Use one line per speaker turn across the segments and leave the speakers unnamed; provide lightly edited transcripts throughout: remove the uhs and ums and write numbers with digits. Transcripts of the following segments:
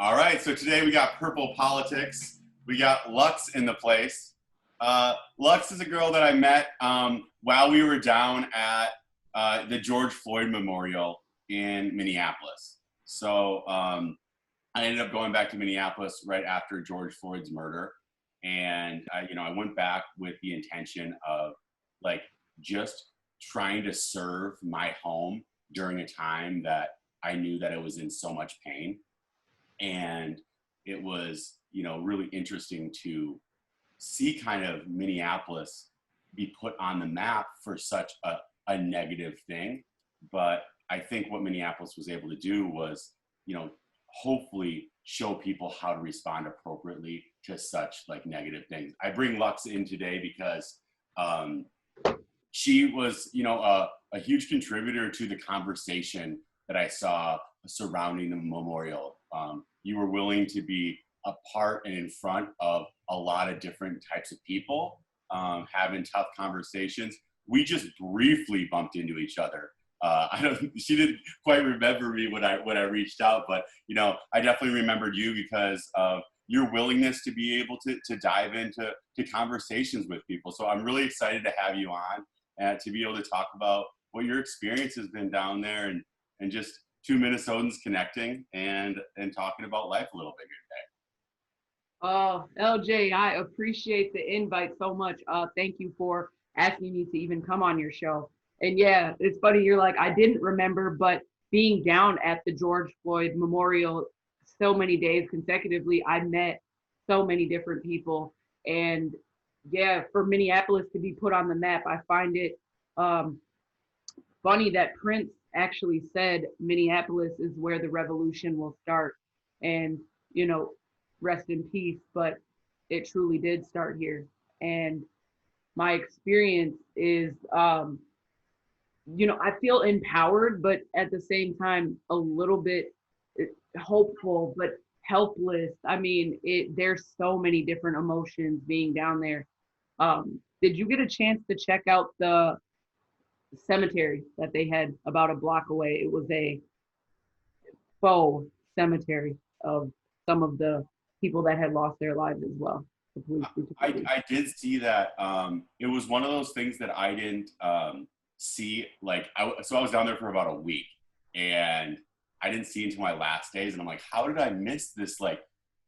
All right, so today we got Purple Politics. We got Lux in the place. Lux is a girl that I met while we were down at the George Floyd Memorial in Minneapolis. So I ended up going back to Minneapolis right after George Floyd's murder. And I went back with the intention of like just trying to serve my home during a time that I knew that it was in so much pain. And it was, really interesting to see kind of Minneapolis be put on the map for such a negative thing. But I think what Minneapolis was able to do was, hopefully show people how to respond appropriately to such like negative things. I bring Lux in today because she was, a huge contributor to the conversation that I saw surrounding the memorial. You were willing to be a part and in front of a lot of different types of people, having tough conversations. We just briefly bumped into each other. She didn't quite remember me when I reached out, but I definitely remembered you because of your willingness to be able to dive into conversations with people. So I'm really excited to have you on and to be able to talk about what your experience has been down there and just two Minnesotans connecting and talking about life a little bit here today.
Oh, LJ, I appreciate the invite so much. Thank you for asking me to even come on your show. And yeah, it's funny. You're like, I didn't remember, but being down at the George Floyd Memorial so many days consecutively, I met so many different people. And yeah, for Minneapolis to be put on the map, I find it um, funny that Prince actually said Minneapolis is where the revolution will start. And, you know, rest in peace, but it truly did start here. And my experience is, I feel empowered, but at the same time, a little bit hopeful, but helpless. I mean, there's so many different emotions being down there. Did you get a chance to check out the cemetery that they had about a block away? It was a faux cemetery of some of the people that had lost their lives as well. The police
I did see that. It was one of those things that I didn't see. So I was down there for about a week, and I didn't see until my last days. And I'm like, how did I miss this? Like,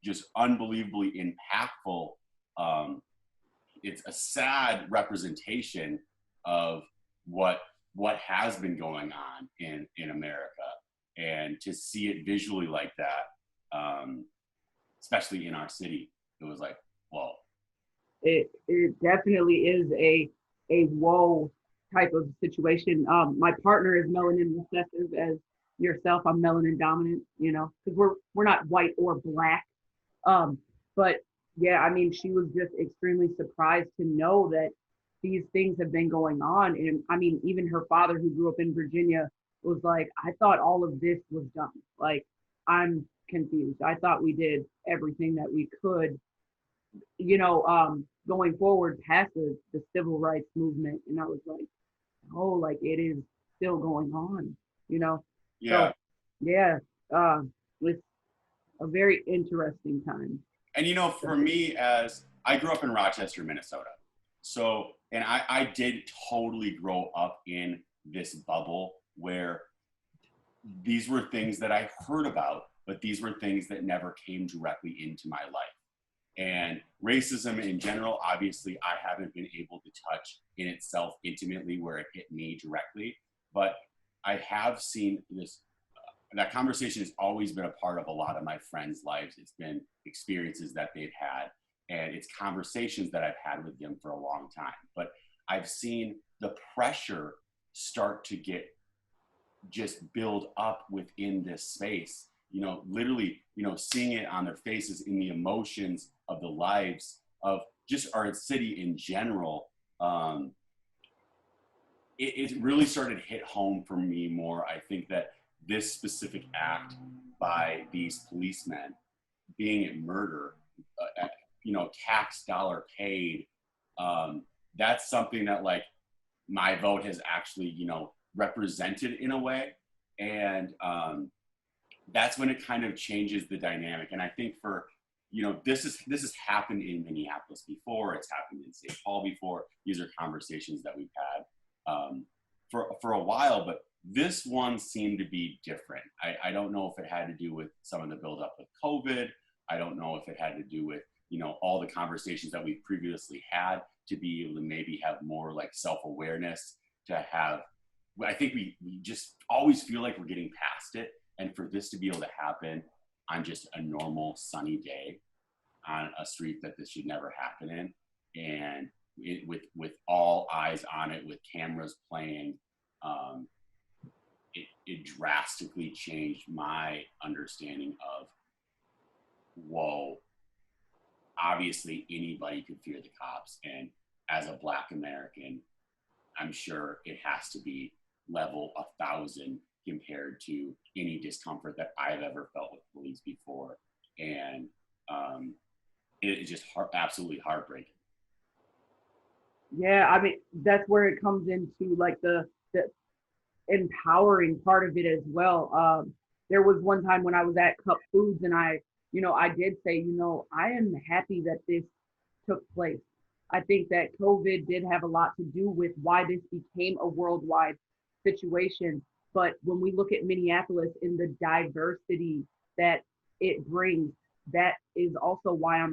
just unbelievably impactful. It's a sad representation of what has been going on in America, and to see it visually like that, especially in our city, it was like, whoa.
It definitely is a whoa type of situation. My partner is melanin recessive as yourself. I'm melanin dominant, because we're not white or black. But yeah, I mean, she was just extremely surprised to know that these things have been going on. And I mean, even her father, who grew up in Virginia, was like, I thought all of this was done. Like, I'm confused. I thought we did everything that we could, going forward past the civil rights movement. And I was like, oh, like it is still going on,
Yeah.
So yeah, it's a very interesting time.
And for me, as I grew up in Rochester, Minnesota, so and I did totally grow up in this bubble where these were things that I heard about, but these were things that never came directly into my life. And racism in general, obviously, I haven't been able to touch in itself intimately where it hit me directly, but I have seen this. That conversation has always been a part of a lot of my friends' lives. It's been experiences that they've had, and it's conversations that I've had with them for a long time. But I've seen the pressure start to just build up within this space, literally, seeing it on their faces in the emotions of the lives of just our city in general. It really started to hit home for me more. I think that this specific act by these policemen being a murder, tax dollar paid, that's something that like my vote has actually, represented in a way. And that's when it kind of changes the dynamic. And I think for, this has happened in Minneapolis before. It's happened in St. Paul before. These are conversations that we've had for a while, but this one seemed to be different. I don't know if it had to do with some of the buildup with COVID. I don't know if it had to do with, all the conversations that we previously had, to be able to maybe have more like self-awareness, to have, I think we just always feel like we're getting past it. And for this to be able to happen on just a normal sunny day on a street that this should never happen in, and with all eyes on it, with cameras playing, it drastically changed my understanding of, whoa, obviously anybody could fear the cops. And as a Black American, I'm sure it has to be level 1,000 compared to any discomfort that I've ever felt with police before. And it is just absolutely heartbreaking.
Yeah, I mean, that's where it comes into like the empowering part of it as well. There was one time when I was at Cup Foods and I did say, I am happy that this took place. I think that COVID did have a lot to do with why this became a worldwide situation. But when we look at Minneapolis and the diversity that it brings, that is also why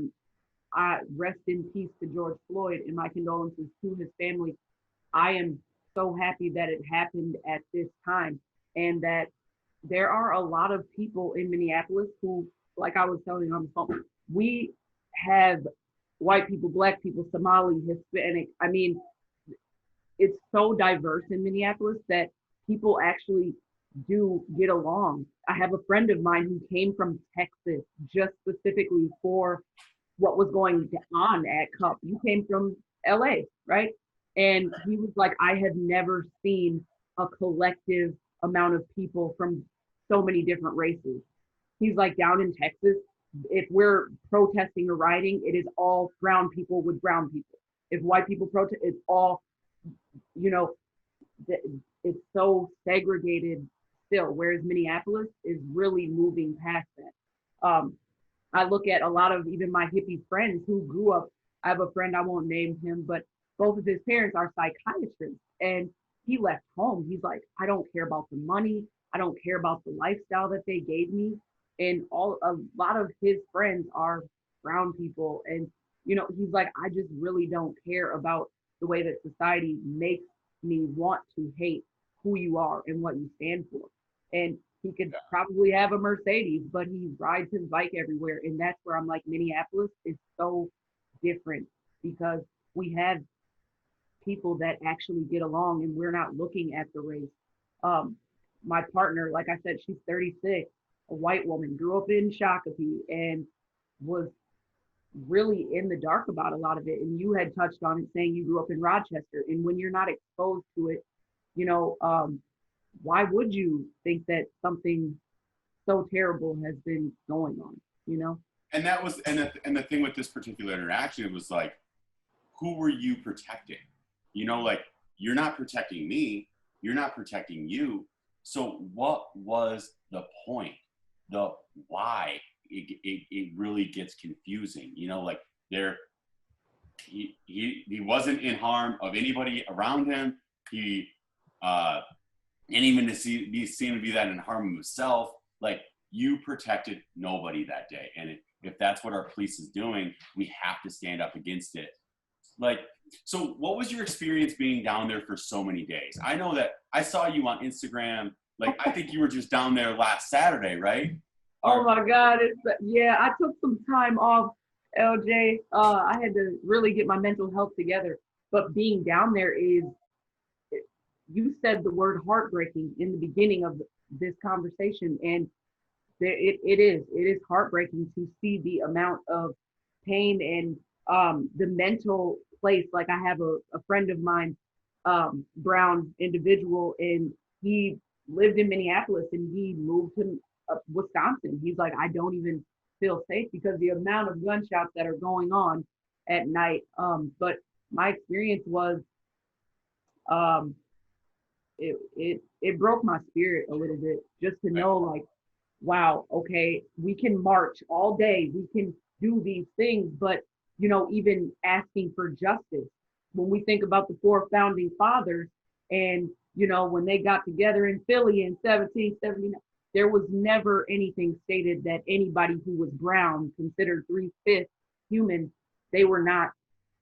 I rest in peace to George Floyd, and my condolences to his family. I am so happy that it happened at this time, and that there are a lot of people in Minneapolis who, like I was telling you on the phone, we have white people, Black people, Somali, Hispanic. I mean, it's so diverse in Minneapolis that people actually do get along. I have a friend of mine who came from Texas just specifically for what was going on at Cup. You came from LA, right? And he was like, I have never seen a collective amount of people from so many different races. He's like, down in Texas, if we're protesting or rioting, it is all brown people with brown people. If white people protest, it's all, you know, it's so segregated still, whereas Minneapolis is really moving past that. I look at a lot of even my hippie friends who grew up. I have a friend, I won't name him, but both of his parents are psychiatrists. And he left home. He's like, I don't care about the money. I don't care about the lifestyle that they gave me. And a lot of his friends are brown people. And, he's like, I just really don't care about the way that society makes me want to hate who you are and what you stand for. And he could probably have a Mercedes, but he rides his bike everywhere. And that's where I'm like, Minneapolis is so different because we have people that actually get along and we're not looking at the race. My partner, like I said, she's 36, a white woman, grew up in Shakopee and was really in the dark about a lot of it. And you had touched on it saying you grew up in Rochester. And when you're not exposed to it, why would you think that something so terrible has been going on,
And that was, and the thing with this particular interaction, it was like, who were you protecting? Like, you're not protecting me, you're not protecting you. So what was the point? The why? It really gets confusing. Like he wasn't in harm of anybody around him. He and even be seen to be that in harm of himself. Like, you protected nobody that day. And if that's what our police is doing, we have to stand up against it. Like, so what was your experience being down there for so many days? I know that I saw you on Instagram. Like, I think you were just down there last Saturday, right?
Oh my God. I took some time off, LJ. I had to really get my mental health together. But being down there you said the word heartbreaking in the beginning of this conversation. And it is heartbreaking to see the amount of pain and the mental place. Like, I have a friend of mine, brown individual, and he lived in Minneapolis and he moved to Wisconsin. He's like, I don't even feel safe because the amount of gunshots that are going on at night. But my experience was, it broke my spirit a little bit just to know, like, wow, okay, we can march all day, we can do these things, but even asking for justice. When we think about the four founding fathers and when they got together in Philly in 1779, there was never anything stated that anybody who was brown, considered three-fifths human, they were not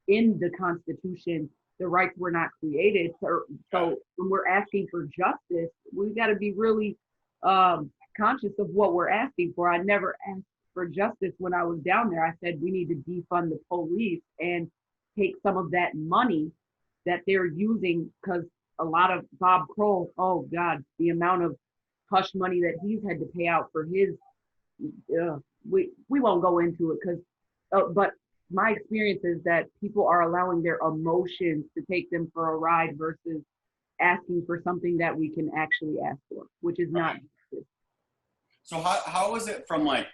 in the Constitution. The rights were not created. So when we're asking for justice, we got to be really conscious of what we're asking for. I never asked for justice when I was down there. I said we need to defund the police and take some of that money that they're using, because a lot of Bob Kroll, oh God, the amount of hush money that he's had to pay out for his, we won't go into it because, but my experience is that people are allowing their emotions to take them for a ride versus asking for something that we can actually ask for, which is not justice.
So how was it from like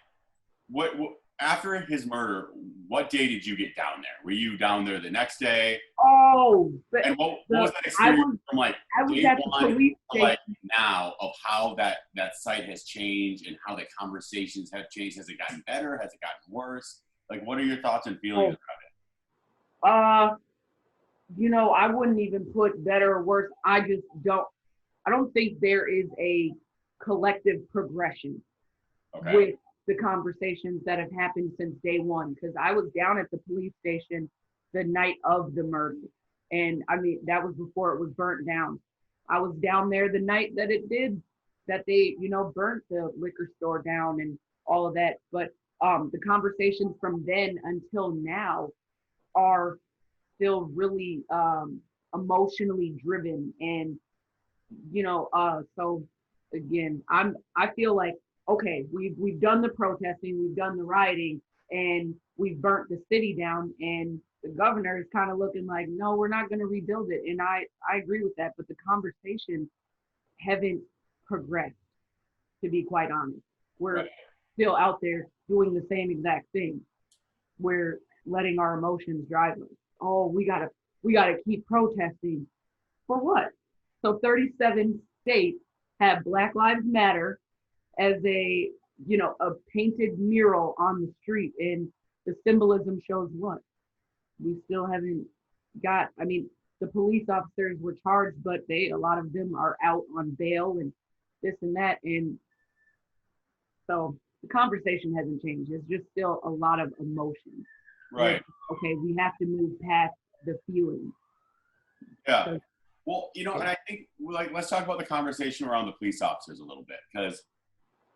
what after his murder? What day did you get down there? Were you down there the next day?
Oh, but
And what was that experience from like
I was
day
at the
one
police
to like
station.
now of how that site has changed and how the conversations have changed? Has it gotten better? Has it gotten worse? Like, what are your thoughts and feelings about it?
Uh, I wouldn't even put better or worse. I don't think there is a collective progression
Okay.
with the conversations that have happened since day one. Because I was down at the police station the night of the murder. And I mean, that was before it was burnt down. I was down there the night that that they, burnt the liquor store down and all of that. But the conversations from then until now are still really emotionally driven. And so again, I feel like, okay, we've done the protesting, we've done the rioting, and we've burnt the city down, and the governor is kind of looking like, no, we're not going to rebuild it. And I agree with that, but the conversations haven't progressed, to be quite honest. We're
Right.
still out there doing the same exact thing. We're letting our emotions drive us. Oh, we gotta keep protesting. For what? So 37 states have Black Lives Matter as a painted mural on the street, and the symbolism shows what? We still haven't got, I mean, the police officers were charged, but a lot of them are out on bail and this and that. And so the conversation hasn't changed. It's just still a lot of emotion.
Right.
Okay, we have to move past the feelings.
Yeah.
So,
Well, and I think like let's talk about the conversation around the police officers a little bit, because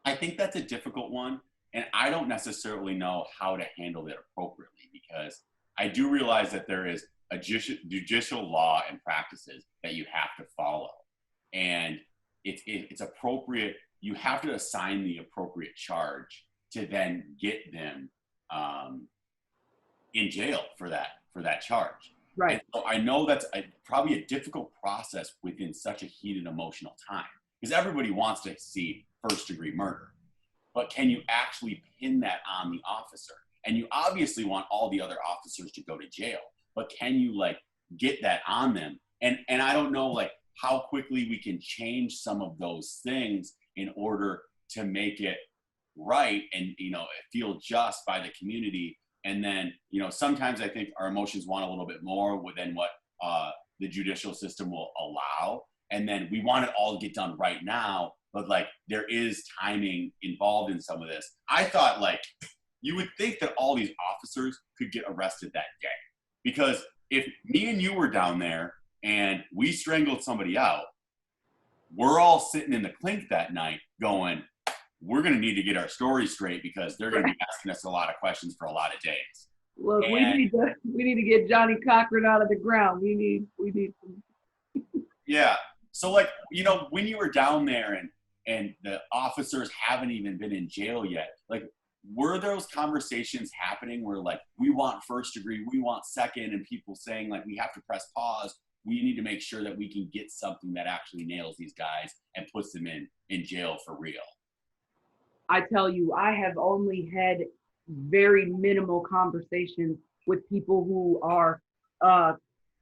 I think that's a difficult one, and I don't necessarily know how to handle it appropriately, because I do realize that there is a judicial law and practices that you have to follow, and it's appropriate. You have to assign the appropriate charge to then get them in jail for that charge.
right.
And so I know that's probably a difficult process within such a heated emotional time, because everybody wants to see first-degree murder. But can you actually pin that on the officer? And you obviously want all the other officers to go to jail, but can you like get that on them? And I don't know like how quickly we can change some of those things in order to make it right and feel just by the community. And then sometimes I think our emotions want a little bit more than what the judicial system will allow, and then we want it all to get done right now. But like there is timing involved in some of this. I thought like you would think that all these officers could get arrested that day, because if me and you were down there and we strangled somebody out, we're all sitting in the clink that night going, we're going to need to get our story straight, because they're going to be asking us a lot of questions for a lot of days.
Look, we need to get Johnny Cochran out of the ground. We need some.
Yeah. So like, when you were down there and the officers haven't even been in jail yet, like, were those conversations happening where like, we want first degree, we want second, and people saying like, we have to press pause, we need to make sure that we can get something that actually nails these guys and puts them in jail for real?
I tell you, I have only had very minimal conversations with people who are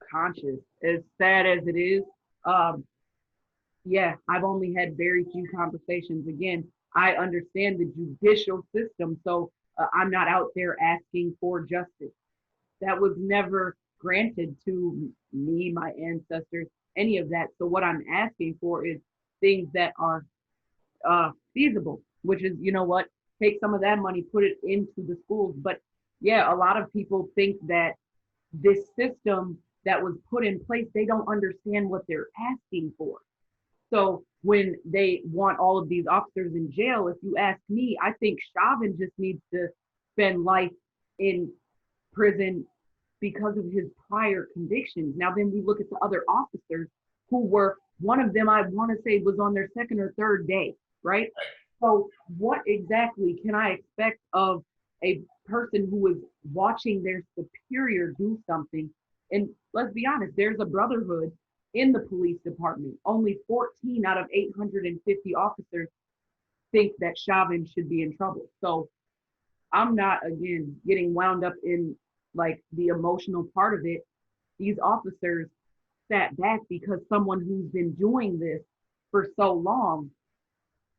conscious. As sad as it is, yeah, I've only had very few conversations. Again, I understand the judicial system, so I'm not out there asking for justice. That was never granted to me, my ancestors, any of that. So what I'm asking for is things that are feasible, which is, you know what, take some of that money, put it into the schools. But yeah, a lot of people think that this system that was put in place, they don't understand what they're asking for. So when they want all of these officers in jail, if you ask me, I think Chauvin just needs to spend life in prison because of his prior convictions. Now, then we look at the other officers who were, one of them, I want to say, was on their second or third day, right? So, what exactly can I expect of a person who is watching their superior do something? And let's be honest, there's a brotherhood in the police department. Only 14 out of 850 officers think that Chauvin should be in trouble. So, I'm not, again, getting wound up in like the emotional part of it. These officers sat back because someone who's been doing this for so long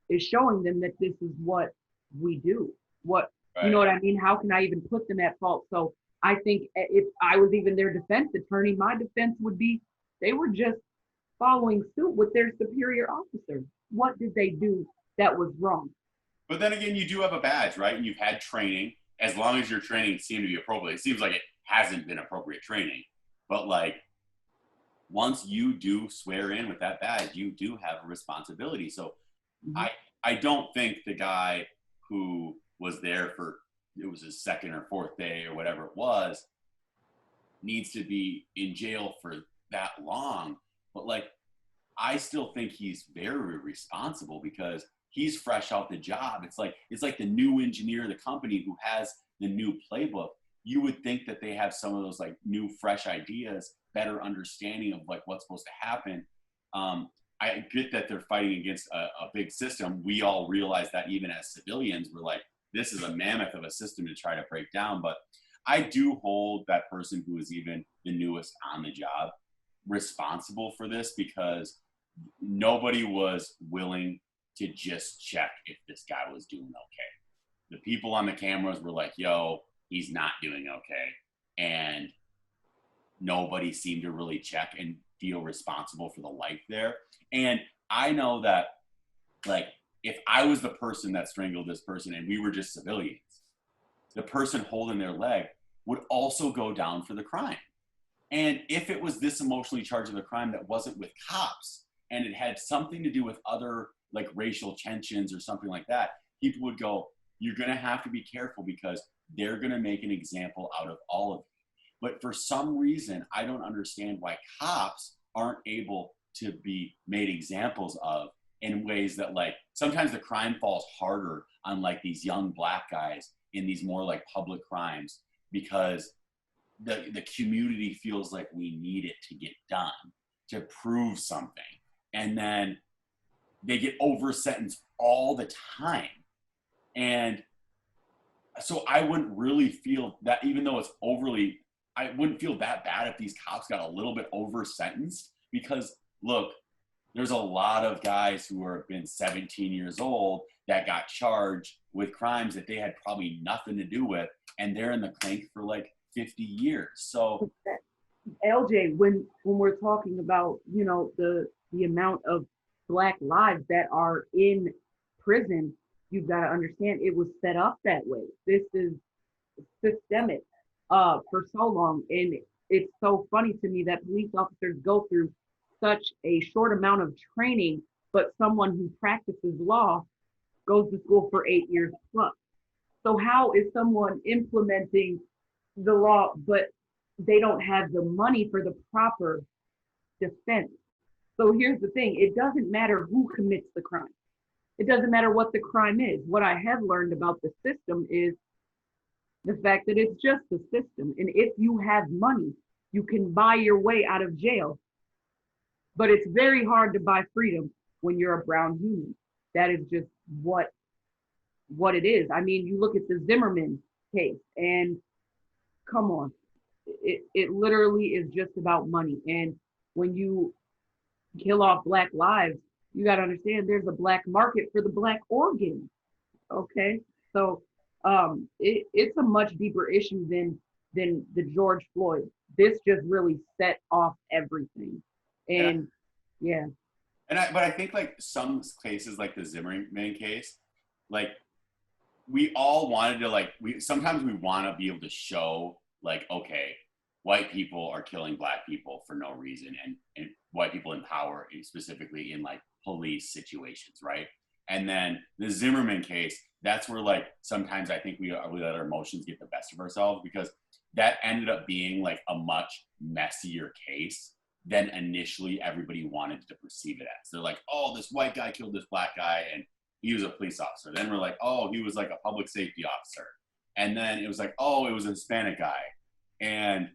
is showing them that this is what we do. What, you know what I mean? How can I even put them at fault? So I think if I was even their defense attorney, my defense would be they were just following suit with their superior officer. What did they do that was wrong?
But then again, you do have a badge, right? And you've had training. As long as your training seemed to be appropriate. It seems like it hasn't been appropriate training. But like, once you do swear in with that badge, you do have a responsibility. So I don't think the guy who was there for, it was his second or fourth day or whatever it was, needs to be in jail for that long. But like, I still think he's very responsible because he's fresh out the job. It's like the new engineer of the company who has the new playbook. You would think that they have some of those like new fresh ideas, better understanding of like what's supposed to happen. I get that they're fighting against a big system. We all realize that even as civilians, we're like, this is a mammoth of a system to try to break down. But I do hold that person who is even the newest on the job responsible for this because nobody was willing to just check if this guy was doing okay. The people on the cameras were like, yo, he's not doing okay. And nobody seemed to really check and feel responsible for the life there. And I know that, like, if I was the person that strangled this person and we were just civilians, the person holding their leg would also go down for the crime. And if it was this emotionally charged of a crime that wasn't with cops and it had something to do with other like racial tensions or something like that, people would go, you're going to have to be careful because they're going to make an example out of all of you. But for some reason, I don't understand why cops aren't able to be made examples of in ways that like sometimes the crime falls harder on like these young black guys in these more like public crimes because the community feels like we need it to get done to prove something. And then they get over sentenced all the time. And so I wouldn't really feel that, even though it's overly, I wouldn't feel that bad if these cops got a little bit over sentenced because look, there's a lot of guys who have been 17 years old that got charged with crimes that they had probably nothing to do with. And they're in the clink for like 50 years. So
LJ, when we're talking about, you know, the amount of Black lives that are in prison, you've got to understand it was set up that way. This is systemic for so long. And it's so funny to me that police officers go through such a short amount of training, but someone who practices law goes to school for 8 years plus. So how is someone implementing the law, but they don't have the money for the proper defense? So here's the thing, it doesn't matter who commits the crime. It doesn't matter what the crime is. What I have learned about the system is the fact that it's just a system. And if you have money, you can buy your way out of jail. But it's very hard to buy freedom when you're a brown human. That is just what it is. I mean, you look at the Zimmerman case and come on, it literally is just about money. And when you kill off Black lives, you got to understand there's a Black market for the Black organ. Okay. So it's a much deeper issue than the George Floyd. This just really set off everything.
And
And yeah.
but I think like some cases, like the Zimmerman case, like we all wanted to like we sometimes we want to be able to show like, okay, white people are killing black people for no reason, and white people in power, specifically in like police situations, right? And then the Zimmerman case, that's where like sometimes I think we let our emotions get the best of ourselves, because that ended up being like a much messier case than initially everybody wanted to perceive it as. They're like, oh, this white guy killed this black guy, and he was a police officer. Then we're like, oh, he was like a public safety officer. And then it was like, oh, it was a Hispanic guy. And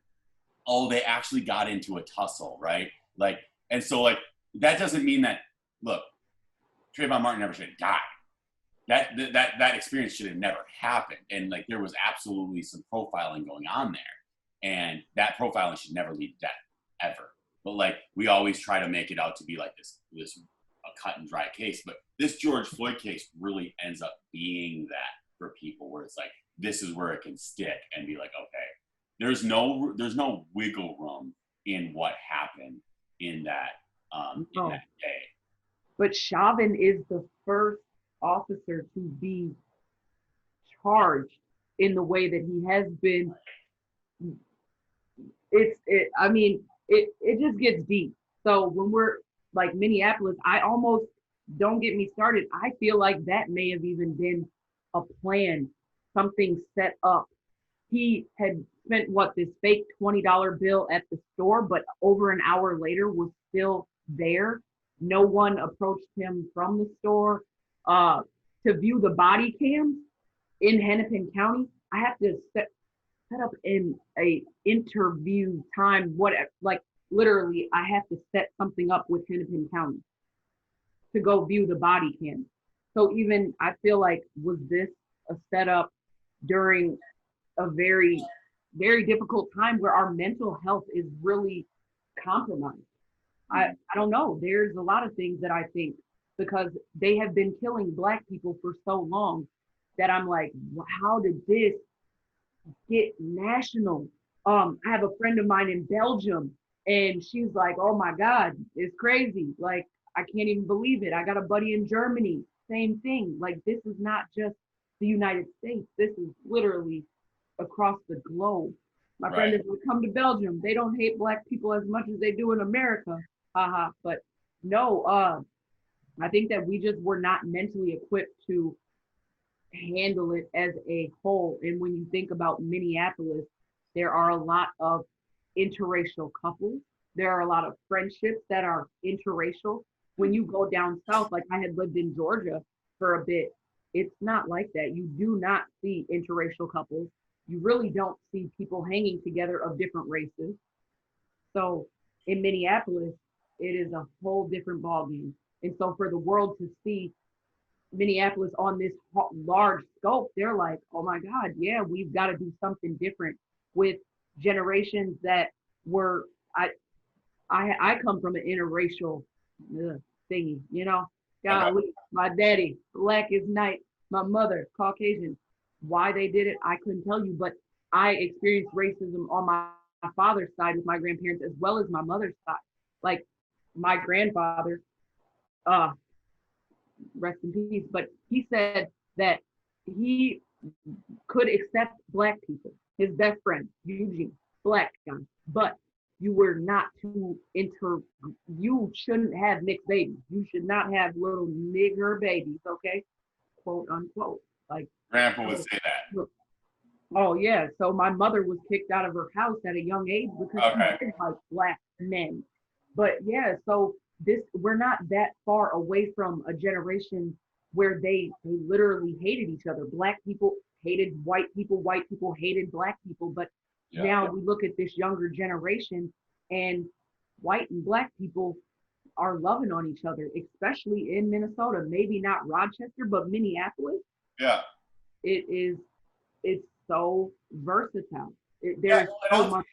oh, they actually got into a tussle, right? Like, and so like that doesn't mean that, look, Trayvon Martin never should have died. That experience should have never happened. And like there was absolutely some profiling going on there. And that profiling should never lead to death, ever. But like we always try to make it out to be like this a cut and dry case. But this George Floyd case really ends up being that for people, where it's like this is where it can stick and be like, okay, there's no wiggle room in what happened in
Oh.
that day.
But Chauvin is the first officer to be charged in the way that he has been. I mean, it just gets deep. So when we're like Minneapolis, I almost, don't get me started, I feel like that may have even been a plan, something set up. He had spent what, this fake $20 bill at the store, but over an hour later was still there. No one approached him from the store. To view the body cams in Hennepin County, I have to set up in a interview time, whatever, like literally I have to set something up with Hennepin County to go view the body cam. So even I feel like, was this a setup during a very, very difficult time where our mental health is really compromised? I don't know. There's a lot of things that I think, because they have been killing black people for so long, that I'm like, how did this get national? I have a friend of mine in Belgium, and she's like, oh my God, it's crazy. Like, I can't even believe it. I got a buddy in Germany, same thing. Like, this is not just the United States. This is literally across the globe. My friend
Right.
is, come to Belgium. They don't hate black people as much as they do in America. Haha. But no, I think that we just were not mentally equipped to handle it as a whole. And when you think about Minneapolis, there are a lot of interracial couples. There are a lot of friendships that are interracial. When you go down south, like I had lived in Georgia for a bit, it's not like that. You do not see interracial couples. You really don't see people hanging together of different races. So in Minneapolis, it is a whole different ballgame. And so for the world to see Minneapolis on this large scope, they're like, oh my God, yeah, we've got to do something different with generations that were, I come from an interracial thingy, you know.
Okay.
Golly, my daddy, black as night, my mother, Caucasian. Why they did it, I couldn't tell you, but I experienced racism on my father's side with my grandparents as well as my mother's side. Like my grandfather, uh, rest in peace, but he said that he could accept black people. His best friend, Eugene, black guy, but you were not to you shouldn't have mixed babies. You should not have little nigger babies, okay? Quote unquote. Like,
Grandpa would say that.
oh yeah. So my mother was kicked out of her house at a young age because she
Okay.
didn't like black men. But yeah, so we're not that far away from a generation where they literally hated each other. Black people hated white people hated black people. But
Yeah.
now we look at this younger generation, and white and black people are loving on each other, especially in Minnesota. Maybe not Rochester, but Minneapolis.
Yeah.
It is, it's so versatile.
Yeah.
There's
And
so
also,
much.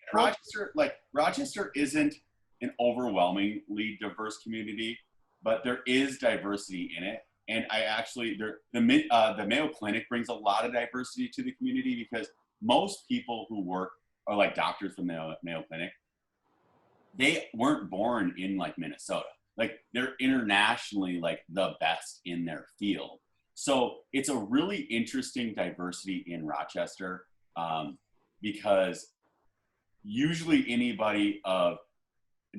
Rochester isn't an overwhelmingly diverse community, but there is diversity in it. And I actually, the Mayo Clinic brings a lot of diversity to the community because most people who work are like doctors from the Mayo Clinic. They weren't born in like Minnesota. Like they're internationally like the best in their field. So it's a really interesting diversity in Rochester because usually anybody of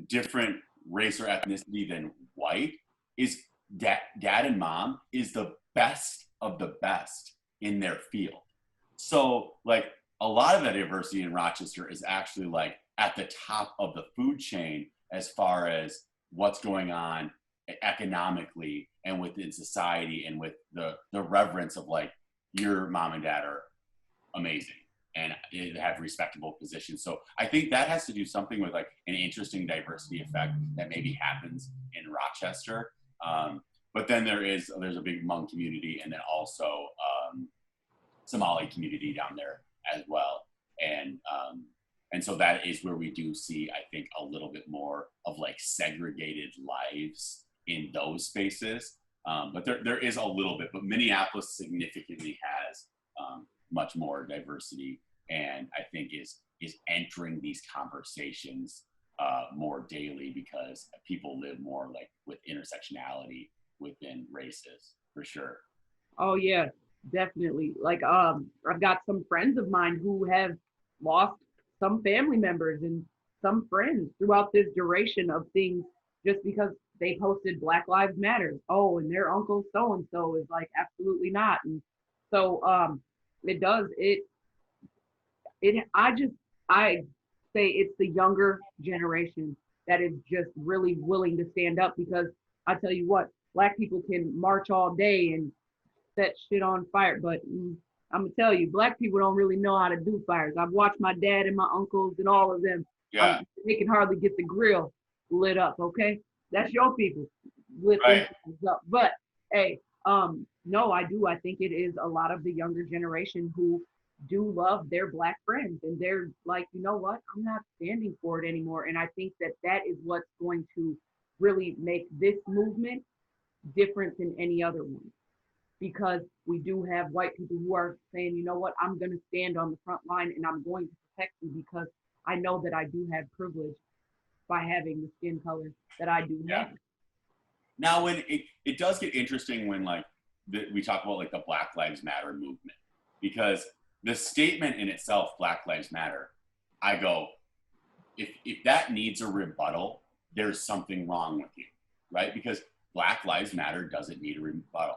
different race or ethnicity than white is dad and mom is the best of the best in their field. So like a lot of the diversity in Rochester is actually like at the top of the food chain as far as what's going on economically and within society, and with the reverence of like your mom and dad are amazing and have respectable positions. So I think that has to do something with like an interesting diversity effect that maybe happens in Rochester. But then there's a big Hmong community, and then also Somali community down there as well. And so that is where we do see, I think, a little bit more of like segregated lives in those spaces. But there is a little bit, but Minneapolis significantly has much more diversity, and I think is entering these conversations more daily because people live more like with intersectionality within races, for sure.
Oh yeah, definitely. Like I've got some friends of mine who have lost some family members and some friends throughout this duration of things just because they posted Black Lives Matter. Oh, and their uncle so and so is like absolutely not. And so it does I say it's the younger generation that is just really willing to stand up, because I tell you what, black people can march all day and set shit on fire, but I'm gonna tell you, black people don't really know how to do fires. I've watched my dad and my uncles and all of them.
Yeah.
They can hardly get the grill lit up. Okay, that's your people lit
Right.
up. But hey, no, I do. I think it is a lot of the younger generation who do love their black friends, and they're like, you know what, I'm not standing for it anymore. And I think that that is what's going to really make this movement different than any other one, because we do have white people who are saying, you know what, I'm going to stand on the front line and I'm going to protect you because I know that I do have privilege by having the skin color that I do
Yeah.
have.
Now, when it does get interesting when like we talk about like the Black Lives Matter movement, because the statement in itself, Black Lives Matter, I go, if that needs a rebuttal, there's something wrong with you, right? Because Black Lives Matter doesn't need a rebuttal.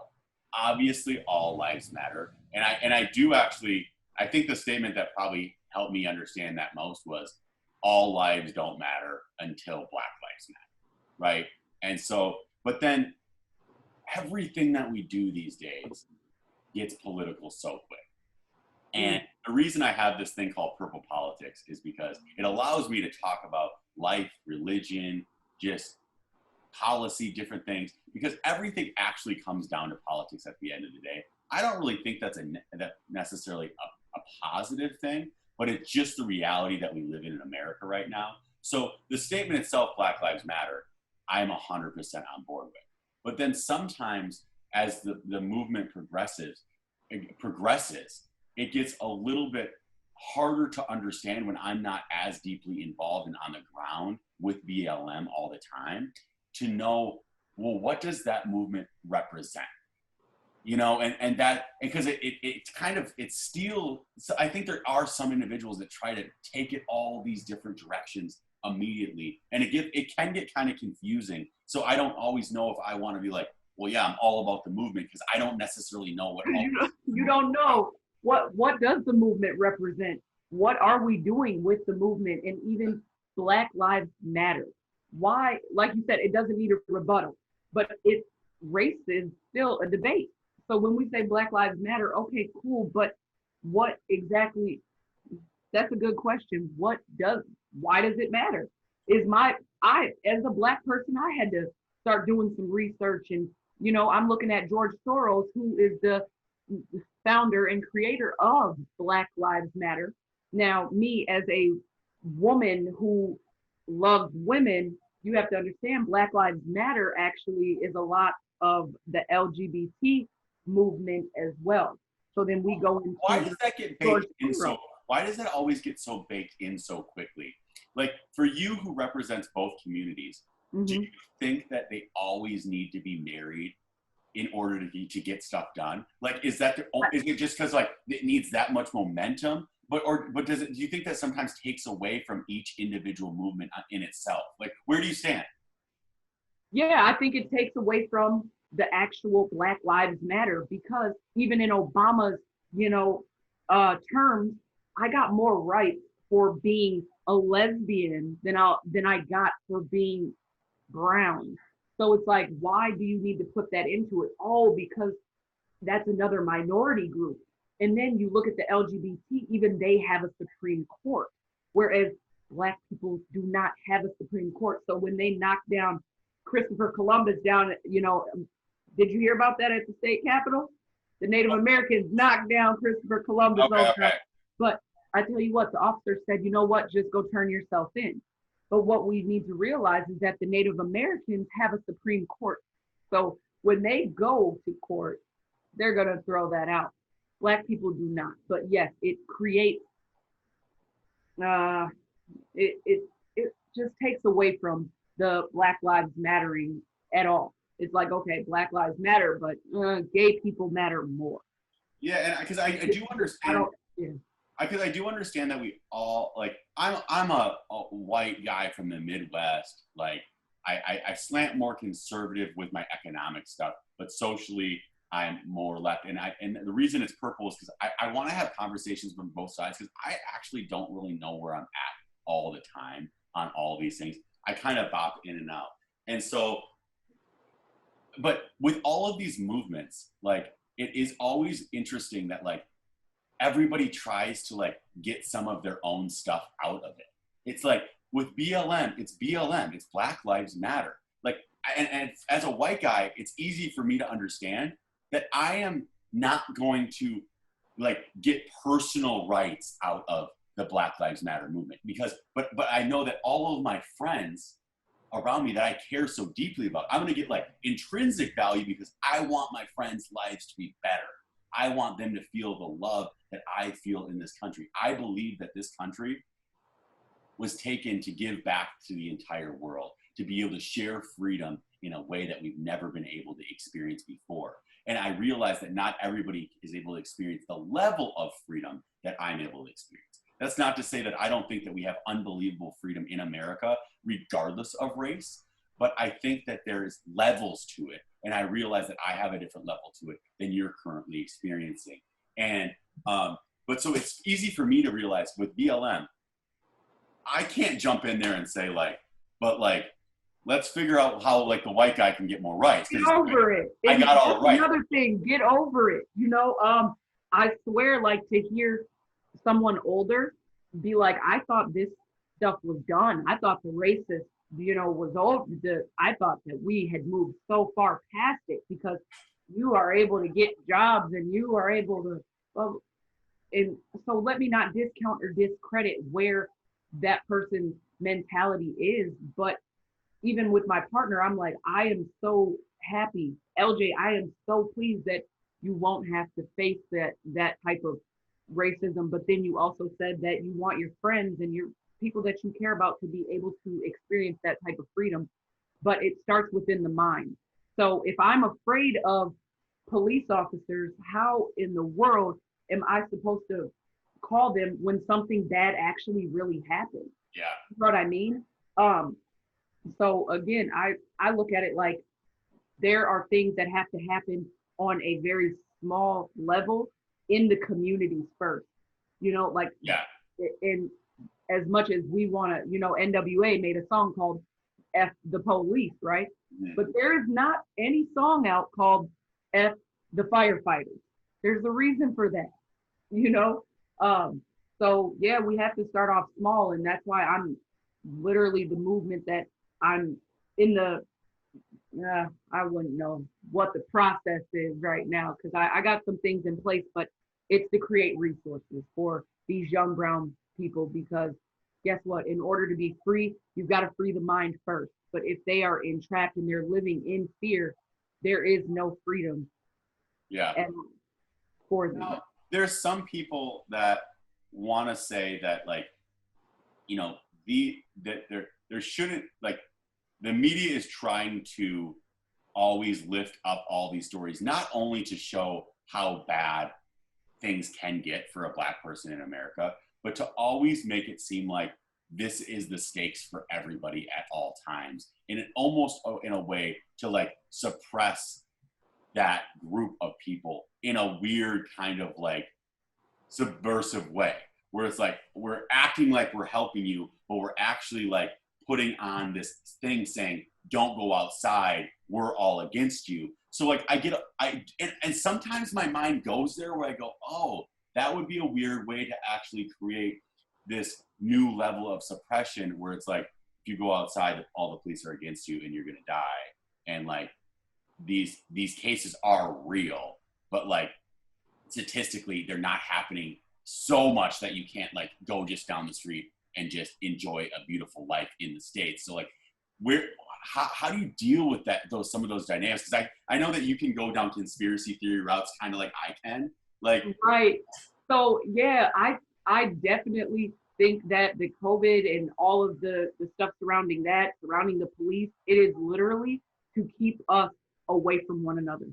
Obviously, all lives matter, and I do actually, I think the statement that probably helped me understand that most was, all lives don't matter until Black Lives Matter, right? And so, but then everything that we do these days gets political so quick. And the reason I have this thing called Purple Politics is because it allows me to talk about life, religion, just policy, different things, because everything actually comes down to politics at the end of the day. I don't really think that's necessarily a positive thing, but it's just the reality that we live in America right now. So the statement itself, Black Lives Matter, I'm 100% on board with. But then sometimes as the movement progresses, it gets a little bit harder to understand when I'm not as deeply involved and on the ground with BLM all the time, to know, well, what does that movement represent? You know, and that, because it's kind of, it's still, so I think there are some individuals that try to take it all these different directions immediately, and it can get kind of confusing. So I don't always know if I want to be like, well, yeah, I'm all about the movement, because I don't necessarily know what
You don't know what does the movement represent? What are we doing with the movement? And even Black Lives Matter. Why, like you said, it doesn't need a rebuttal, but race is still a debate. So when we say Black Lives Matter, okay, cool, but what exactly? That's a good question. Why does it matter? As a black person, I had to start doing some research, and I'm looking at George Soros, who is the founder and creator of Black Lives Matter. Now, me as a woman who loves women, you have to understand Black Lives Matter actually is a lot of the LGBT movement as well. So then we go into
Why does that get
George
baked in
Soros.
why does that always get so baked in so quickly? Like for you who represents both communities, do you think that they always need to be married in order to get stuff done? Like, is it just because like it needs that much momentum? But do you think that sometimes takes away from each individual movement in itself? Like, where do you stand?
Yeah, I think it takes away from the actual Black Lives Matter, because even in Obama's, terms, I got more rights for being a lesbian than I got for being brown. So it's like, why do you need to put that into it? Oh, because that's another minority group. And then you look at the LGBT, even they have a Supreme Court, whereas Black people do not have a Supreme Court. So when they knock down Christopher Columbus down, did you hear about that at the state capitol? The Native Americans knocked down Christopher Columbus.
Okay.
But I tell you what, the officer said, you know what, just go turn yourself in. But what we need to realize is that the Native Americans have a Supreme Court. So when they go to court, they're going to throw that out. Black people do not. But yes, it creates, it just takes away from the Black Lives Mattering at all. It's like, okay, Black Lives Matter, but gay people matter more.
Yeah, and because I do understand.
Yeah.
Because I do understand that we all like. I'm a white guy from the Midwest. Like I slant more conservative with my economic stuff, but socially I'm more left. And the reason it's purple is because I want to have conversations from both sides, because I actually don't really know where I'm at all the time on all these things. I kind of bop in and out. And so, but with all of these movements, like it is always interesting that like everybody tries to like get some of their own stuff out of it. It's like with BLM, it's BLM, it's Black Lives Matter. Like, and as a white guy, it's easy for me to understand that I am not going to like get personal rights out of the Black Lives Matter movement, because, but I know that all of my friends around me that I care so deeply about, I'm going to get like intrinsic value because I want my friends' lives to be better. I want them to feel the love that I feel in this country. I believe that this country was taken to give back to the entire world, to be able to share freedom in a way that we've never been able to experience before. And I realize that not everybody is able to experience the level of freedom that I'm able to experience. That's not to say that I don't think that we have unbelievable freedom in America, regardless of race, but I think that there's levels to it. And I realize that I have a different level to it than you're currently experiencing. And, but so it's easy for me to realize with BLM, I can't jump in there and say like, but like, let's figure out how like the white guy can get more rights.
Get over it.
I got all the rights.
Another thing, get over it. I swear, like, to hear someone older be like, I thought this stuff was done. I thought the racist, was over. I thought that we had moved so far past it, because you are able to get jobs and you are able to, well, and so let me not discount or discredit where that person's mentality is. But even with my partner, I'm like, I am so happy, LJ, I am so pleased that you won't have to face that type of racism. But then you also said that you want your friends and your people that you care about to be able to experience that type of freedom. But it starts within the mind. So if I'm afraid of police officers, how in the world am I supposed to call them when something bad actually really happened?
Yeah.
You know what I mean? So again, I look at it like there are things that have to happen on a very small level in the communities first. Like,
yeah.
And as much as we want to, NWA made a song called F the Police, right? Mm-hmm. But there is not any song out called F the Firefighters. There's a reason for that, So yeah, we have to start off small, and that's why I'm literally the movement that I'm in the, I wouldn't know what the process is right now, because I got some things in place, but it's to create resources for these young brown people, because guess what? In order to be free, you've got to free the mind first. But if they are entrapped and they're living in fear, there is no freedom
Yeah.
and for them.
Now, there's some people that want to say that, like, you know, that there shouldn't, like, the media is trying to always lift up all these stories, not only to show how bad things can get for a Black person in America, but to always make it seem like this is the stakes for everybody at all times, and it almost in a way to like suppress that group of people in a weird kind of like subversive way, where it's like we're acting like we're helping you, but we're actually like putting on this thing saying, don't go outside, we're all against you. So like and sometimes my mind goes there where I go, oh, that would be a weird way to actually create this new level of suppression where it's like, if you go outside, all the police are against you and you're gonna die. And like these cases are real, but like statistically they're not happening so much that you can't like go just down the street and just enjoy a beautiful life in the States. So like how do you deal with some of those dynamics? Because I know that you can go down conspiracy theory routes kind of like I can. Like
right. So yeah, I definitely think that the COVID and all of the stuff surrounding the police, it is literally to keep us away from one another.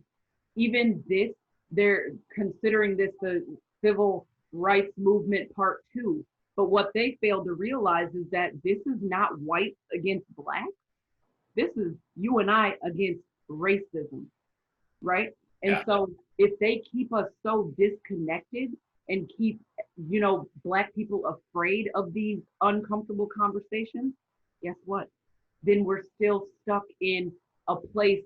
Even this, they're considering this the civil rights movement part 2. But what they fail to realize is that this is not white against black. This is you and I against racism, right? And
yeah.
so if they keep us so disconnected and keep, Black people afraid of these uncomfortable conversations, guess what? Then we're still stuck in a place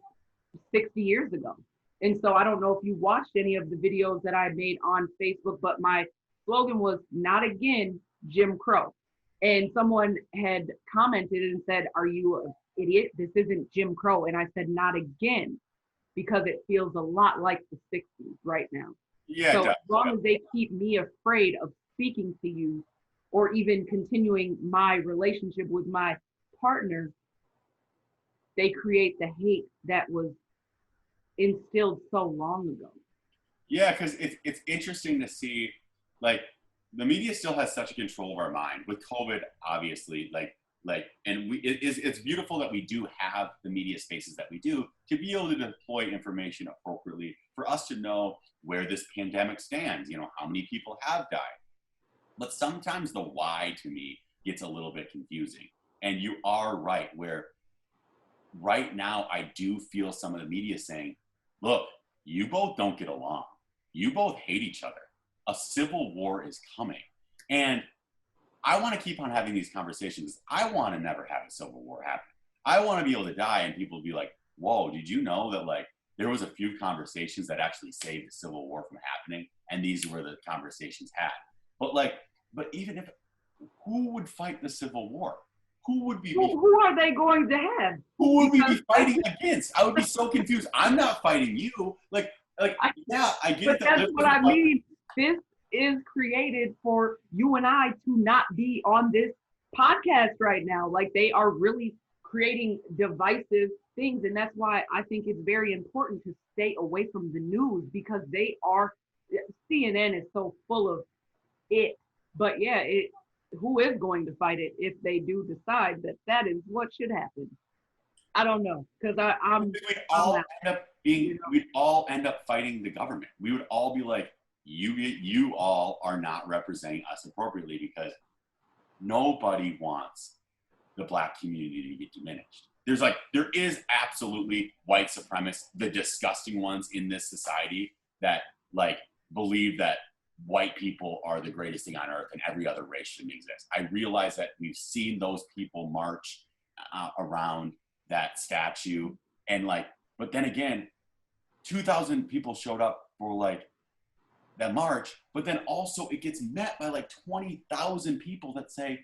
60 years ago. And so I don't know if you watched any of the videos that I made on Facebook, but my slogan was not again Jim Crow. And someone had commented and said, are you an idiot? This isn't Jim Crow. And I said, not again, because it feels a lot like the 60s right now.
Yeah.
So as long as they keep me afraid of speaking to you or even continuing my relationship with my partner, they create the hate that was instilled so long ago.
Yeah, because it's interesting to see, like, the media still has such control of our mind with COVID, obviously, and it's beautiful that we do have the media spaces that we do to be able to deploy information appropriately for us to know where this pandemic stands, how many people have died. But sometimes the why to me gets a little bit confusing. And you are right, where right now I do feel some of the media saying, look, you both don't get along. You both hate each other. A civil war is coming. And I want to keep on having these conversations. I want to never have a civil war happen. I want to be able to die and people be like, whoa, did you know that like there was a few conversations that actually saved the civil war from happening? And these were the conversations had. But even if, who would fight the civil war? Who
are they going to have?
Who would we be fighting against? I would be so confused. I'm not fighting you. I get it.
That's what I mean. This is created for you and I to not be on this podcast right now. Like they are really creating divisive things. And that's why I think it's very important to stay away from the news, because CNN is so full of it. But yeah, who is going to fight it if they do decide that is what should happen? I don't know, because
we'd all end up fighting the government. We would all be like, you all are not representing us appropriately, because nobody wants the Black community to get diminished. There is absolutely white supremacists, the disgusting ones in this society that like believe that white people are the greatest thing on earth and every other race shouldn't exist. I realize that we've seen those people march around that statue, and but then again, 2,000 people showed up for like that march, but then also it gets met by like 20,000 people that say,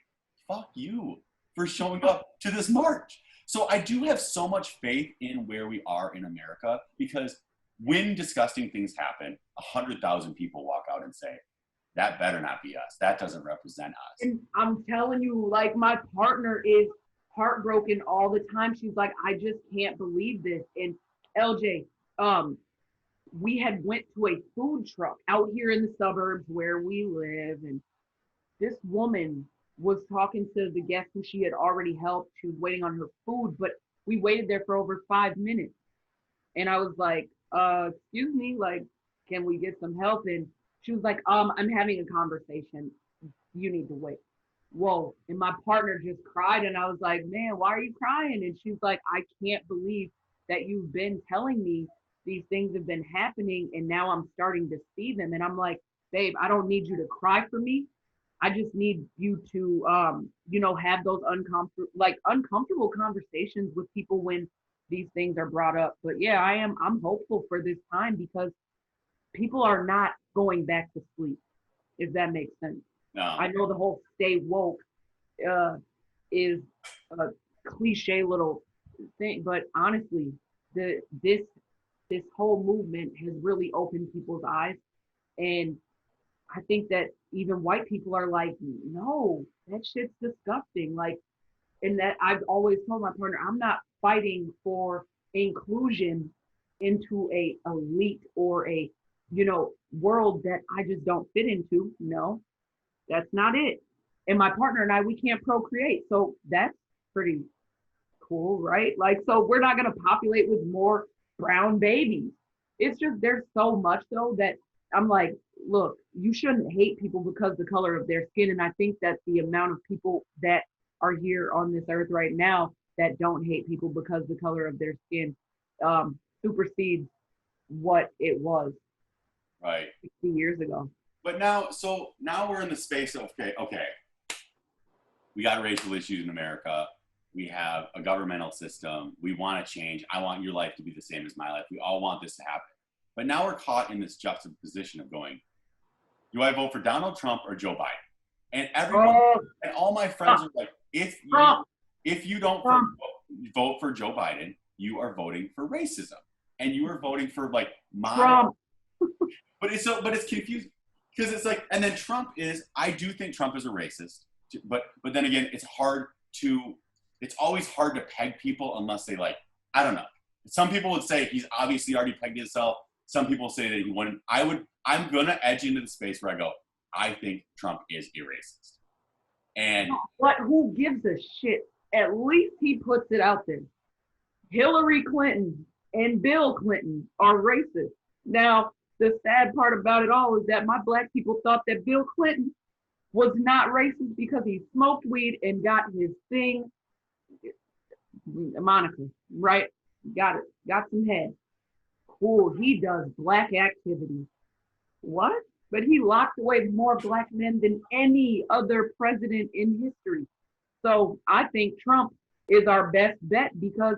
fuck you for showing up to this march. So I do have so much faith in where we are in America, because when disgusting things happen, 100,000 people walk out and say, that better not be us. That doesn't represent us.
And I'm telling you, like, my partner is heartbroken all the time. She's like, I just can't believe this. And LJ, we had went to a food truck out here in the suburbs where we live, and this woman was talking to the guest who she had already helped. She was waiting on her food, but we waited there for over 5 minutes. And I was like, excuse me, like, can we get some help? And she was like, I'm having a conversation. You need to wait. Whoa. And my partner just cried. And I was like, man, why are you crying? And she's like, I can't believe that you've been telling me these things have been happening. And now I'm starting to see them. And I'm like, babe, I don't need you to cry for me. I just need you to, have those uncomfortable conversations with people when these things are brought up. But yeah, I'm hopeful for this time because people are not going back to sleep, if that makes sense.
No.
I know the whole stay woke uh, is a cliche little thing, but honestly, the this whole movement has really opened people's eyes, and I think that even white people are like, no, that shit's disgusting. Like, and that I've always told my partner, I'm not fighting for inclusion into a elite or a world that I just don't fit into. No, that's not it. And my partner and I, we can't procreate. So that's pretty cool, right? Like, so we're not going to populate with more brown babies. It's just, there's so much though that I'm like, look, you shouldn't hate people because the color of their skin. And I think that the amount of people that are here on this earth right now that don't hate people because the color of their skin supersedes what it was
Right.
60 years ago.
But now we're in the space of, okay, we got racial issues in America. We have a governmental system. We want to change. I want your life to be the same as my life. We all want this to happen. But now we're caught in this juxtaposition of going, do I vote for Donald Trump or Joe Biden? And everyone, and all my friends are like, if you don't vote for Joe Biden, you are voting for racism, and you are voting for like
Trump.
But it's confusing because it's like, and then Trump is. I do think Trump is a racist, but then again, it's always hard to peg people unless they like. I don't know. Some people would say he's obviously already pegged himself. Some people say that he wouldn't. I'm gonna edge into the space where I go, I think Trump is a racist. And
But who gives a shit? At least he puts it out there. Hillary Clinton and Bill Clinton are racist. Now, the sad part about it all is that my black people thought that Bill Clinton was not racist because he smoked weed and got his thing, Monica, right? Got it. Got some head. Cool. He does black activities. What? But he locked away more black men than any other president in history. So I think Trump is our best bet because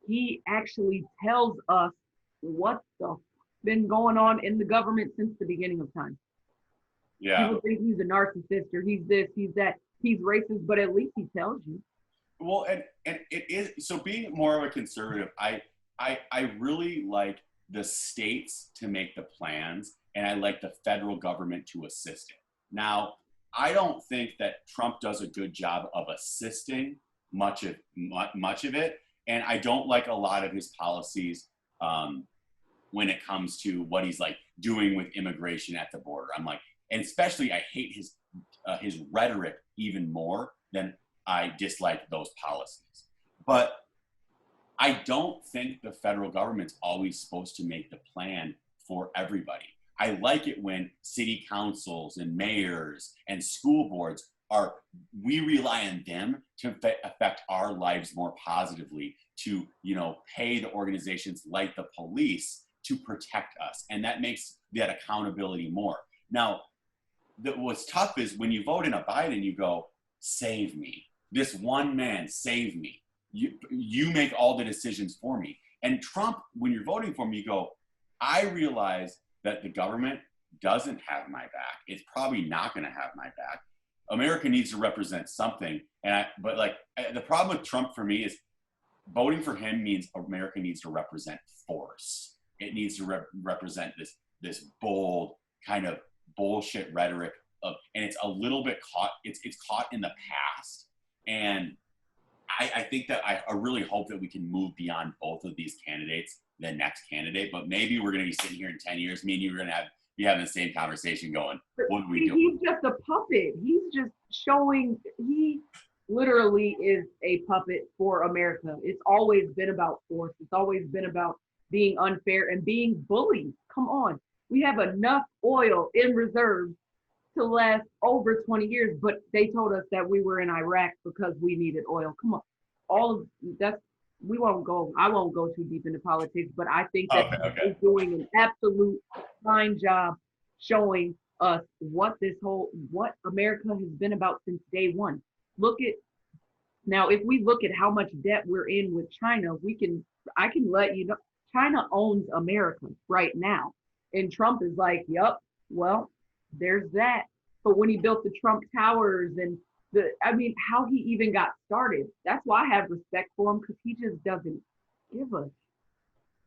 he actually tells us what the been going on in the government since the beginning of time.
yeah,
People think he's a narcissist or he's this, he's that, he's racist, but at least he tells you.
well, and it is so. Being more of a conservative, I really like the states to make the plans, and I like the federal government to assist it. Now, I don't think that Trump does a good job of assisting much of it, and I don't like a lot of his policies when it comes to what he's like doing with immigration at the border. I'm like, and especially I hate his rhetoric even more than I dislike those policies. But I don't think the federal government's always supposed to make the plan for everybody. I like it when city councils and mayors and school boards we rely on them to affect our lives more positively, to, pay the organizations like the police to protect us. And that makes that accountability more. Now, what's tough is when you vote in a Biden, you go, save me. This one man, save me. You make all the decisions for me. And Trump, when you're voting for him, you go, I realize that the government doesn't have my back. It's probably not going to have my back. America needs to represent something. But the problem with Trump for me is voting for him means America needs to represent force. It needs to represent this bold kind of bullshit rhetoric and it's a little bit caught. It's caught in the past, and I think that I really hope that we can move beyond both of these candidates, the next candidate, but maybe we're going to be sitting here in 10 years, me and you are going to be having the same conversation going, what do we do?
He's just a puppet. He's just showing, he literally is a puppet for America. It's always been about force. It's always been about being unfair and being bullied. Come on. We have enough oil in reserve to last over 20 years, but they told us that we were in Iraq because we needed oil. Come on. All of that's, I won't go too deep into politics, but I think that he's doing an absolute fine job showing us what America has been about since day one. Now, if we look at how much debt we're in with China, I can let you know, China owns America right now. And Trump is like, yep, well, there's that. But when he built the Trump Towers and how he even got started, that's why I have respect for him, because he just doesn't give a,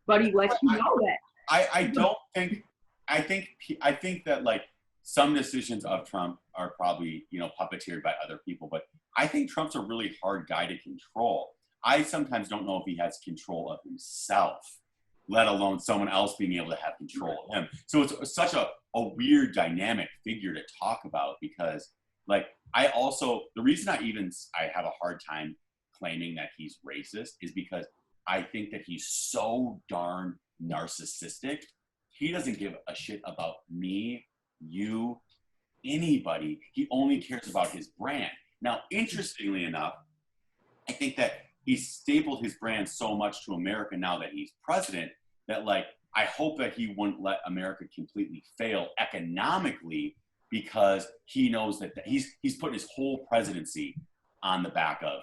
but he lets you know that.
I think that like some decisions of Trump are probably, puppeteered by other people, but I think Trump's a really hard guy to control. I sometimes don't know if he has control of himself, let alone someone else being able to have control of him. So it's such a weird dynamic figure to talk about, because like the reason I have a hard time claiming that he's racist is because I think that he's so darn narcissistic. He doesn't give a shit about me, you, anybody. He only cares about his brand. Now, interestingly enough, I think that he's stapled his brand so much to America now that he's president that like, I hope that he wouldn't let America completely fail economically, because he knows that he's putting his whole presidency on the back of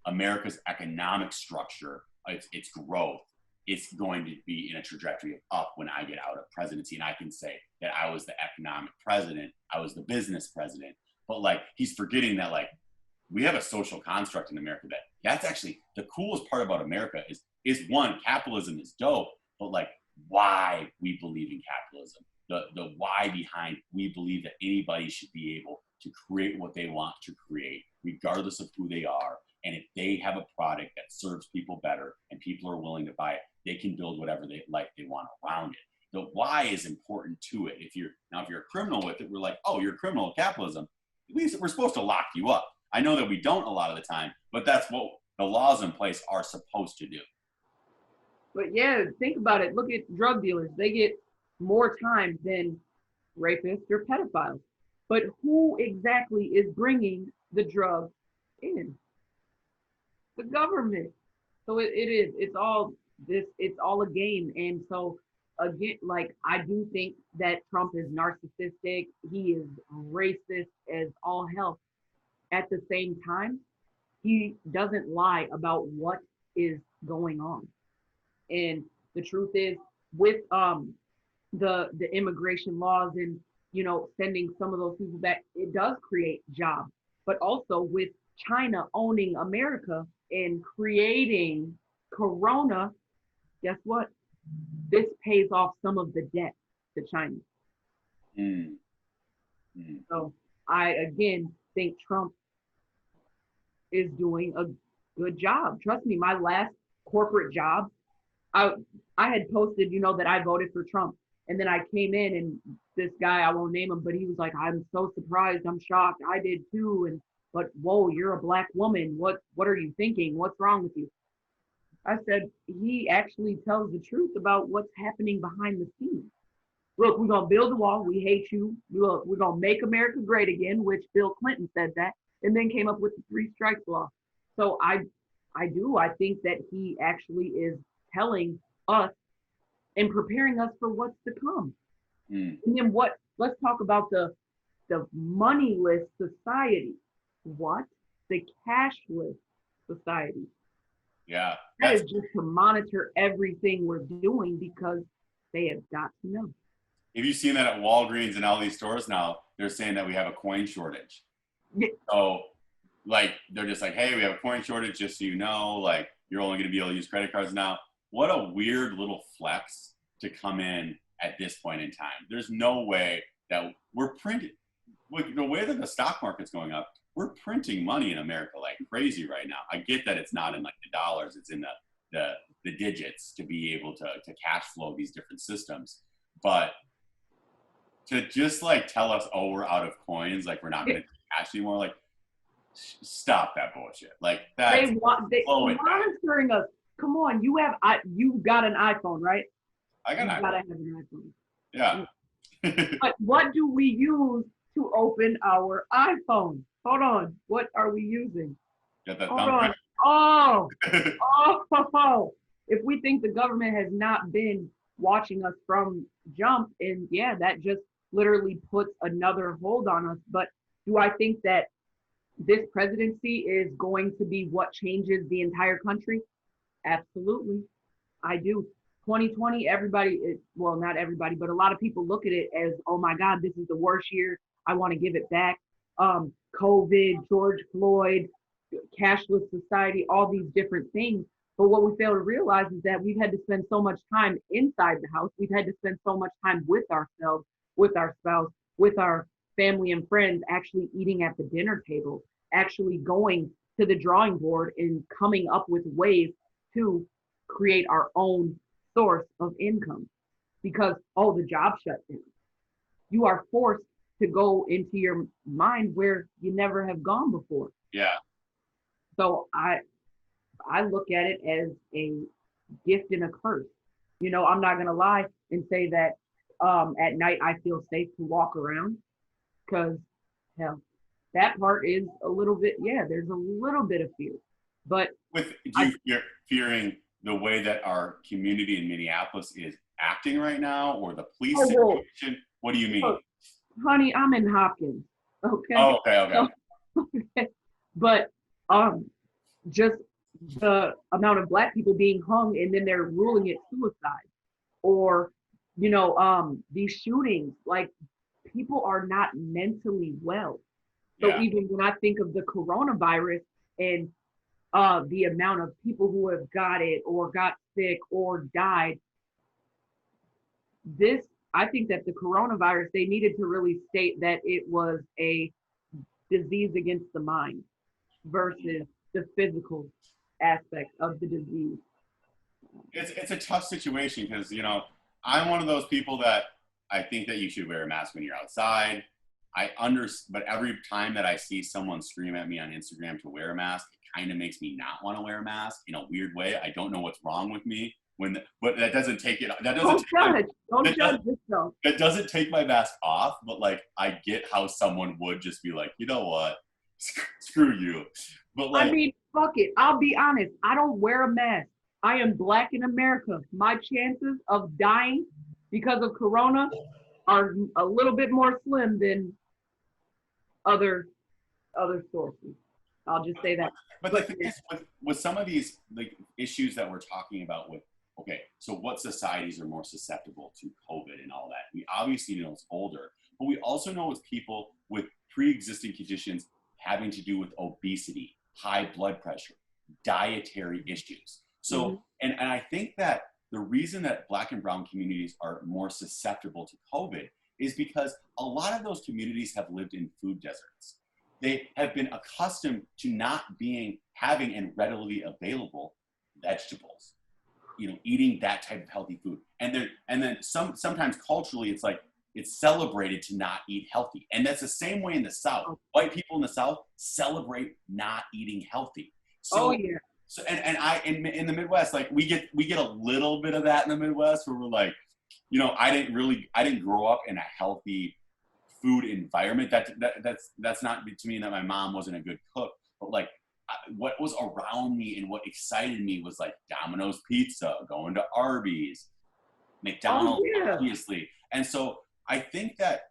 America's economic structure, its growth. It's going to be in a trajectory of up when I get out of presidency, and I can say that I was the economic president, I was the business president. But like, he's forgetting that like, we have a social construct in America that's actually the coolest part about America is one, capitalism is dope, but like why we believe in capitalism, the why behind we believe that anybody should be able to create what they want to create, regardless of who they are. And if they have a product that serves people better and people are willing to buy it, they can build whatever they want around it. The why is important to it. If you're a criminal with it, we're like, oh, you're a criminal of capitalism. At least we're supposed to lock you up. I know that we don't a lot of the time, but that's what the laws in place are supposed to do.
But yeah, think about it. Look at drug dealers. They get more time than rapists or pedophiles. But who exactly is bringing the drug in? The government. So it's all a game. And so again, like, I do think that Trump is narcissistic. He is racist as all hell. At the same time, he doesn't lie about what is going on. And the truth is, with the immigration laws and sending some of those people back, it does create jobs. But also with China owning America and creating Corona, guess what? This pays off some of the debt to China. So I again think Trump is doing a good job. Trust me, my last corporate job, I had posted, that I voted for Trump. And then I came in and this guy, I won't name him, but he was like, I'm so surprised, I'm shocked. I did too. But whoa, you're a Black woman. What are you thinking? What's wrong with you? I said, he actually tells the truth about what's happening behind the scenes. Look, we're going to build a wall. We hate you. Look, we're going to make America great again, which Bill Clinton said that, and then came up with the 3 strikes law. So I think that he actually is telling us and preparing us for what's to come. And then let's talk about the moneyless society. What? The cashless society.
Yeah.
That is just to monitor everything we're doing, because they have got to know.
Have you seen that at Walgreens and all these stores now? They're saying that we have a coin shortage. Yeah. So, like, they're just like, hey, we have a coin shortage, just so you know. Like, you're only going to be able to use credit cards now. What a weird little flex to come in at this point in time. There's no way that we're printed. The way that the stock market's going up, we're printing money in America like crazy right now. I get that it's not in like the dollars, it's in the digits to be able to cash flow these different systems. But to just like tell us, oh, we're out of coins, like we're not going to cash anymore, like stop that bullshit. Like that's
they monitoring us. Come on, you got an iPhone, right?
I got
you
an
gotta have an iPhone.
Yeah.
But what do we use to open our iPhone? Hold on. What are we using?
Got that
Hold
thumbprint.
on. Oh. If we think the government has not been watching us from jump, and yeah, that just literally puts another hold on us. But do I think that this presidency is going to be what changes the entire country? Absolutely. I do. 2020, everybody, well, not everybody, but a lot of people look at it as, oh my God, this is the worst year. I want to give it back. COVID, George Floyd, cashless society, all these different things. But what we fail to realize is that we've had to spend so much time inside the house. We've had to spend so much time with ourselves, with our spouse, with our family and friends, actually eating at the dinner table, actually going to the drawing board and coming up with ways to create our own source of income. Because, oh, the job shut down. You are forced to go into your mind where you never have gone before.
Yeah.
So I look at it as a gift and a curse. You know, I'm not gonna lie and say that at night I feel safe to walk around, because hell, that part is a little bit, yeah, there's a little bit of fear. But
you're fearing the way that our community in Minneapolis is acting right now, or the police situation? What do you mean?
Honey, I'm in Hopkins. Okay.
Oh, okay.
Okay. But just the amount of Black people being hung and then they're ruling it suicide, or these shootings, like, people are not mentally well. So even when I think of the coronavirus and the amount of people who have got it or got sick or died, I think that the coronavirus, they needed to really state that it was a disease against the mind versus the physical aspect of the disease.
It's a tough situation because, I'm one of those people that I think that you should wear a mask when you're outside. But every time that I see someone scream at me on Instagram to wear a mask, it kind of makes me not want to wear a mask in a weird way. I don't know what's wrong with me. But that doesn't take it. Don't judge yourself. That doesn't take my mask off. But like, I get how someone would just be like, you know what, screw you. But like,
I mean, fuck it. I'll be honest. I don't wear a mask. I am Black in America. My chances of dying because of corona are a little bit more slim than other sources. I'll just say that.
But like, with some of these like issues that we're talking about with, okay, so what societies are more susceptible to COVID and all that? We obviously know it's older, but we also know it's people with pre-existing conditions having to do with obesity, high blood pressure, dietary issues. So, and I think that the reason that Black and brown communities are more susceptible to COVID is because a lot of those communities have lived in food deserts. They have been accustomed to not having and readily available vegetables, eating that type of healthy food. And then sometimes culturally, it's like, it's celebrated to not eat healthy. And that's the same way in the South. White people in the South celebrate not eating healthy. So,
yeah.
So, and I, in the Midwest, like we get a little bit of that in the Midwest where we're like, I didn't grow up in a healthy food environment. That's not to me that my mom wasn't a good cook, but like what was around me and what excited me was like Domino's Pizza, going to Arby's, McDonald's, obviously. And so I think that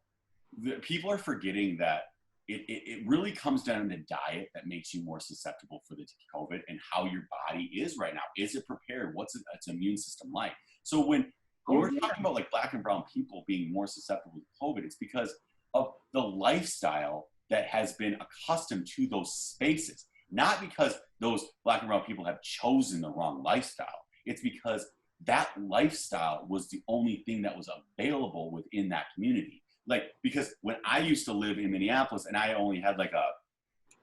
people are forgetting that it really comes down to diet that makes you more susceptible for the COVID and how your body is right now. Is it prepared? What's its immune system like? So when we're talking about like Black and brown people being more susceptible to COVID, it's because of the lifestyle that has been accustomed to those spaces. Not because those Black and brown people have chosen the wrong lifestyle. It's because that lifestyle was the only thing that was available within that community. Like, because when I used to live in Minneapolis and I only had like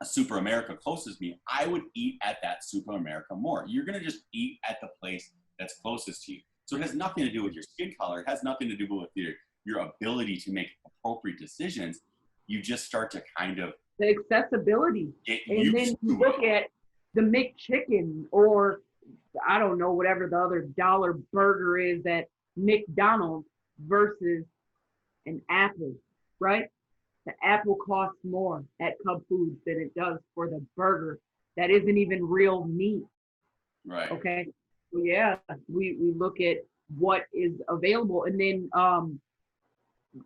a Super America closest to me, I would eat at that Super America more. You're going to just eat at the place that's closest to you. So it has nothing to do with your skin color. It has nothing to do with your ability to make appropriate decisions. You just start to kind of
The accessibility.
get
And then
used
you
to it.
look at the McChicken, or I don't know, whatever the other dollar burger is at McDonald's versus an apple, right? The apple costs more at Cub Foods than it does for the burger that isn't even real meat.
Right.
Okay. So yeah, we look at what is available. And then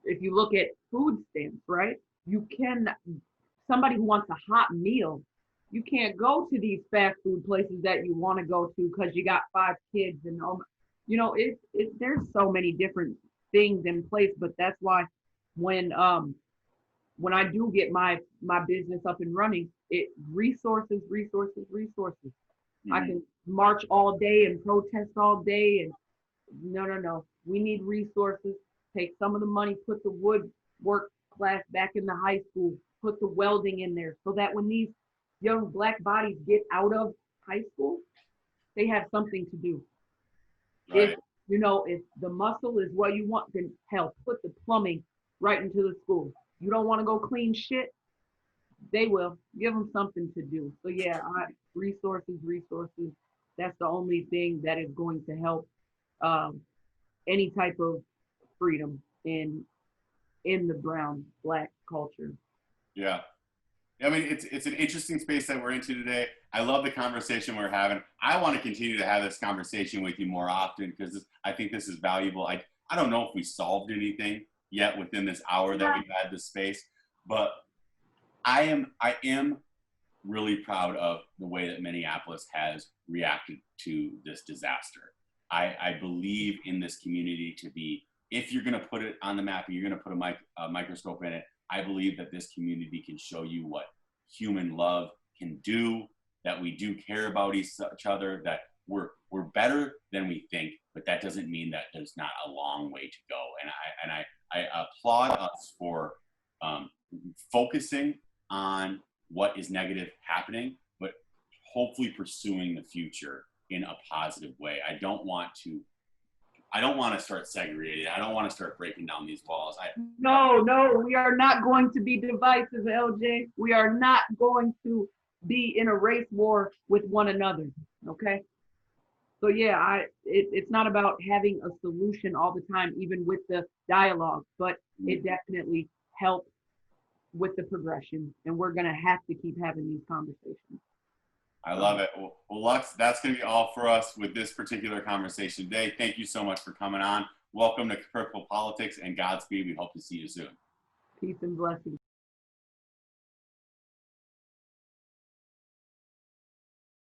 if you look at food stamps, right? You can, somebody who wants a hot meal, you can't go to these fast food places that you want to go to because you got 5 kids and you know, there's so many different things in place, but that's why when I do get my business up and running, it resources. I
Mhm.
can march all day and protest all day, and no. We need resources. Take some of the money, put the woodwork class back in the high school, put the welding in there, so that when these young Black bodies get out of high school, they have something to do. If
Right.
you know, if the muscle is what you want, then hell, put the plumbing right into the school. You don't want to go clean shit, they will. Give them something to do. So yeah, resources. That's the only thing that is going to help um, any type of freedom in the brown Black culture.
Yeah. I mean, it's an interesting space that we're into today. I love the conversation we're having. I want to continue to have this conversation with you more often because I think this is valuable. I don't know if we solved anything yet within this hour that we've had this space, but I am really proud of the way that Minneapolis has reacted to this disaster. I believe in this community to be, if you're going to put it on the map and you're going to put a microscope in it, I believe that this community can show you what human love can do, that we do care about each other, that we're better than we think, but that doesn't mean that there's not a long way to go. And I applaud us for focusing on what is negative happening, but hopefully pursuing the future in a positive way. I don't want to start segregating. I don't want to start breaking down these walls.
No, we are not going to be divisive, LJ. We are not going to be in a race war with one another. Okay. So yeah, it's not about having a solution all the time, even with the dialogue, but it definitely helps with the progression, and we're gonna have to keep having these conversations.
I love it. Well, Lux, that's going to be all for us with this particular conversation today. Thank you so much for coming on. Welcome to Purple Politics, and Godspeed. We hope to see you soon.
Peace and blessings.